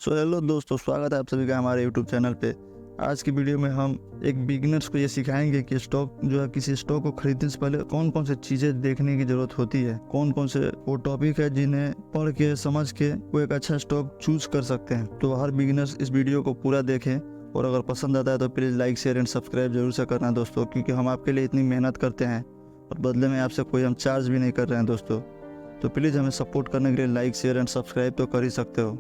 Hello दोस्तों, स्वागत है आप सभी का हमारे यूट्यूब चैनल पे। आज की वीडियो में हम एक बिगिनर्स को ये सिखाएंगे कि स्टॉक जो है, किसी स्टॉक को खरीदने से पहले कौन कौन से चीज़ें देखने की ज़रूरत होती है, कौन कौन से वो टॉपिक है जिन्हें पढ़ के समझ के वो एक अच्छा स्टॉक चूज कर सकते हैं। तो हर बिगिनर्स इस वीडियो को पूरा देखें और अगर पसंद आता है तो please like share and subscribe जरूर से करना दोस्तों, क्योंकि हम आपके लिए इतनी मेहनत करते हैं और बदले में आपसे कोई हम चार्ज भी नहीं कर रहे हैं दोस्तों। तो प्लीज़ हमें सपोर्ट करने के लिए लाइक शेयर एंड सब्सक्राइब तो कर ही सकते हो।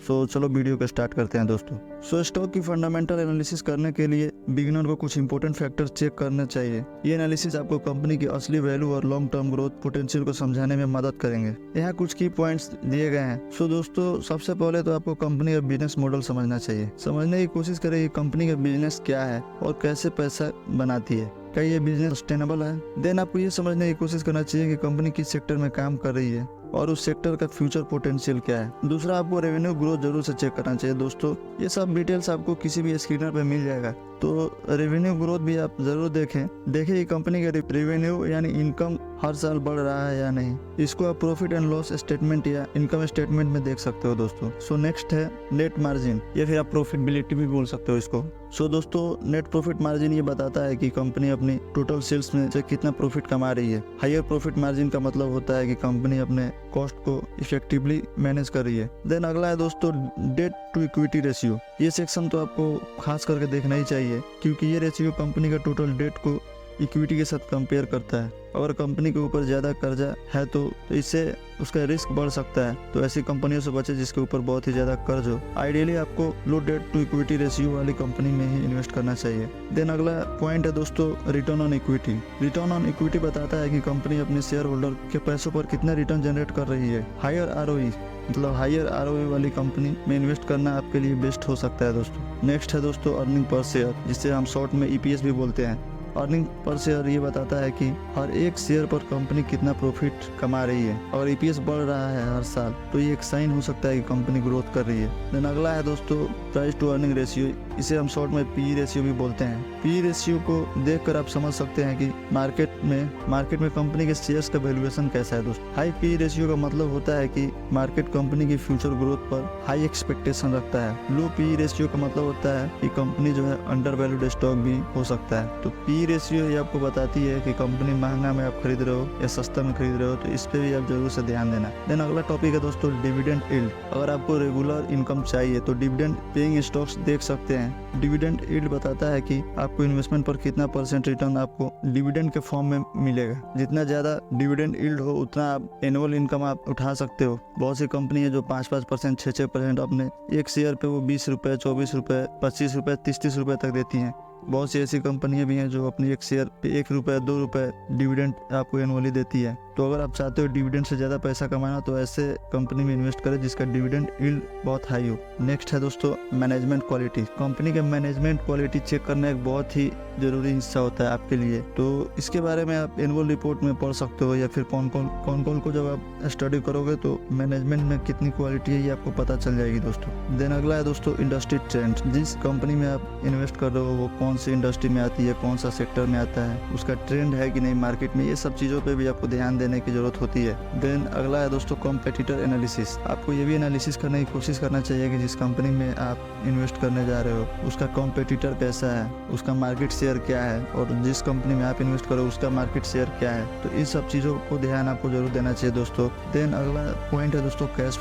चलो वीडियो को स्टार्ट करते हैं दोस्तों। स्टॉक की फंडामेंटल एनालिसिस करने के लिए बिगिनर को कुछ इंपॉर्टेंट फैक्टर्स चेक करने चाहिए। ये एनालिसिस आपको कंपनी की असली वैल्यू और लॉन्ग टर्म ग्रोथ पोटेंशियल को समझाने में मदद करेंगे। यहाँ कुछ की पॉइंट्स दिए गए हैं। दोस्तों, सबसे पहले तो आपको कंपनी का बिजनेस मॉडल समझना चाहिए। समझने की कोशिश करें कि कंपनी का बिजनेस क्या है और कैसे पैसा बनाती है, क्या ये बिजनेस सस्टेनेबल है। देन आपको ये समझने की कोशिश करना चाहिए कि कंपनी किस सेक्टर में काम कर रही है और उस सेक्टर का फ्यूचर पोटेंशियल क्या है। दूसरा, आपको रेवेन्यू ग्रोथ जरूर से चेक करना चाहिए दोस्तों। ये सब डिटेल्स आपको किसी भी स्क्रीनर पे मिल जाएगा, तो रेवेन्यू ग्रोथ भी आप जरूर देखें कि कंपनी का रेवेन्यू यानी इनकम हर साल बढ़ रहा है या नहीं। इसको आप प्रॉफिट एंड लॉस स्टेटमेंट या इनकम स्टेटमेंट में देख सकते हो दोस्तों। नेक्स्ट है नेट मार्जिन, या फिर आप प्रॉफिटेबिलिटी भी बोल सकते हो इसको। दोस्तों, नेट प्रॉफिट मार्जिन ये बताता है कि कंपनी अपनी टोटल सेल्स में से कितना प्रॉफिट कमा रही है। हायर प्रॉफिट मार्जिन का मतलब होता है कि कंपनी अपने कॉस्ट को इफेक्टिवली मैनेज कर रही है। देन अगला है दोस्तों डेट टू इक्विटी रेशियो। ये सेक्शन तो आपको खास करके देखना ही चाहिए, क्योंकि ये रेशियो कंपनी का टोटल डेट को इक्विटी के साथ कंपेयर करता है। अगर कंपनी के ऊपर ज़्यादा कर्जा है तो इससे उसका रिस्क बढ़ सकता है, तो ऐसी कंपनियों से बचे जिसके ऊपर बहुत ही ज़्यादा कर्ज हो। आइडियली आपको लो डेट टू इक्विटी रेशियो वाली कंपनी में ही इन्वेस्ट करना चाहिए। देन अगला पॉइंट है दोस्तों return on equity. Return on equity बताता है कि कंपनी अपने शेयर होल्डर के पैसों पर कितना रिटर्न जनरेट कर रही है। हायर आरओई मतलब हायर आरओई वाली कंपनी में इन्वेस्ट करना आपके लिए बेस्ट हो सकता है दोस्तों। नेक्स्ट है दोस्तों अर्निंग पर शेयर, जिसे हम शॉर्ट में ईपीएस भी बोलते हैं। अर्निंग पर शेयर ये बताता है कि हर एक शेयर पर कंपनी कितना प्रॉफिट कमा रही है। अगर ईपीएस बढ़ रहा है हर साल तो ये एक साइन हो सकता है कि कंपनी ग्रोथ कर रही है। देन अगला है दोस्तों प्राइस टू अर्निंग रेशियो, इसे हम शॉर्ट में पी रेशियो भी बोलते हैं। पी रेशियो को देखकर आप समझ सकते हैं कि मार्केट में कंपनी के शेयर्स का वैल्यूएशन कैसा है दोस्तों। हाई पी रेशियो का मतलब होता है कि मार्केट कंपनी की फ्यूचर ग्रोथ पर हाई एक्सपेक्टेशन रखता है। लो पी रेशियो का मतलब होता है कि कंपनी जो है अंडर वैल्यूड स्टॉक भी हो सकता है। तो पी रेशियो ये आपको बताती है कि कंपनी महंगा में आप खरीद रहे हो या सस्ता में खरीद रहे हो, तो इस पे भी आप जरूर से ध्यान देना। देन अगला टॉपिक है दोस्तों डिविडेंड यील्ड। अगर आपको रेगुलर इनकम चाहिए तो डिविडेंड पेइंग स्टॉक्स देख सकते हैं। डिविडेंड यील्ड बताता है कि आपको इन्वेस्टमेंट पर कितना परसेंट रिटर्न आपको डिविडेंड के फॉर्म में मिलेगा। जितना ज्यादा डिविडेंड यील्ड हो उतना आप एनुअल इनकम आप उठा सकते हो। बहुत सी कंपनी है जो 5% 6% अपने एक शेयर पे वो 20 रुपए 24 रुपए 25 रुपए 30 रुपए तक देती हैं। बहुत सी ऐसी कंपनियां भी हैं जो अपनी एक शेयर पे 1 रुपए 2 रुपए डिविडेंड आपको एनुअली देती है। तो अगर आप चाहते हो डिविडेंड से ज़्यादा पैसा कमाना तो ऐसे कंपनी में इन्वेस्ट करें जिसका डिविडेंड यील्ड बहुत हाई हो। नेक्स्ट है दोस्तों मैनेजमेंट क्वालिटी। कंपनी के मैनेजमेंट क्वालिटी चेक करना एक बहुत ही जरूरी हिस्सा होता है आपके लिए। तो इसके बारे में आप एनुअल रिपोर्ट में पढ़ सकते हो, या फिर कौन कौन को जब आप स्टडी करोगे तो मैनेजमेंट में कितनी क्वालिटी है ये आपको पता चल जाएगी दोस्तों। देन अगला है दोस्तों इंडस्ट्री ट्रेंड। जिस कंपनी में आप इन्वेस्ट कर रहे हो वो कौन सी इंडस्ट्री में आती है, कौन सा सेक्टर में आता है, उसका ट्रेंड है कि नहीं मार्केट में, ये सब चीज़ों पर भी आपको ध्यान देने की जरूरत होती है। देन अगला है दोस्तों कॉम्पिटिटर एनालिसिस। आपको ये भी एनालिसिस करने की कोशिश करना चाहिए कि जिस कंपनी में आप इन्वेस्ट करने जा रहे हो उसका कॉम्पिटिटर कैसा है, उसका मार्केट शेयर क्या है, और जिस कंपनी में आप इन्वेस्ट करो उसका मार्केट शेयर क्या है। तो इन सब चीज़ों को ध्यान आपको जरूर देना चाहिए दोस्तों। देन अगला पॉइंट है दोस्तों कैश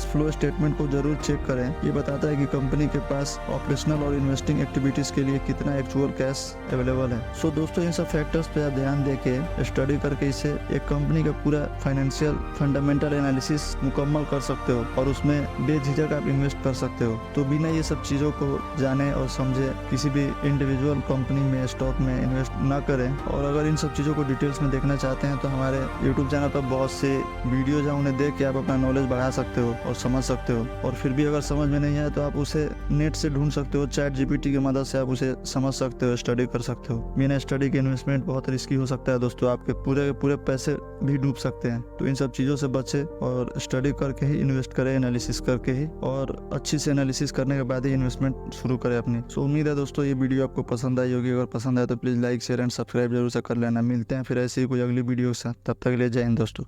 फ्लो स्टेटमेंट को जरूर चेक करें। ये बताता है कि कंपनी के पास ऑपरेशनल और इन्वेस्टिंग एक्टिविटीज के लिए कितना एक्चुअल कैश अवेलेबल है। दोस्तों इन सब फैक्टर्स पे आप ध्यान देके स्टडी करके इसे एक कंपनी का पूरा फाइनेंशियल फंडामेंटल एनालिसिस मुकम्मल कर सकते हो और उसमें बेझिझक आप इन्वेस्ट कर सकते हो। तो बिना ये सब चीज़ों को जाने और समझे किसी भी इंडिविजुअल कंपनी में स्टॉक में इन्वेस्ट ना करें। और अगर इन सब चीज़ों को डिटेल्स में देखना चाहते हैं तो हमारे यूट्यूब चैनल पर बहुत से वीडियोज हैं, उन्हें देख के आप अपना नॉलेज बढ़ा सकते हो और समझ सकते हो। और फिर भी अगर समझ में नहीं आए तो आप उसे नेट से ढूंढ सकते हो, चैट जीपीटी की मदद से आप उसे समझ सकते हो, स्टडी कर सकते हो। बिना स्टडी के इन्वेस्टमेंट बहुत रिस्की हो सकता है दोस्तों, आपके पूरे पैसे भी डूब सकते हैं। तो इन सब चीज़ों से बचे और स्टडी करके ही इन्वेस्ट करें, एनालिसिस करके ही, और अच्छी से एनालिसिस करने के बाद ही इन्वेस्टमेंट शुरू करें अपनी। उम्मीद है दोस्तों ये वीडियो आपको पसंद आई होगी। अगर पसंद आए तो please like share and subscribe जरूर से कर लेना। मिलते हैं फिर ऐसी ही कोई अगली वीडियो के साथ, तब तक के लिए जय हिंद दोस्तों।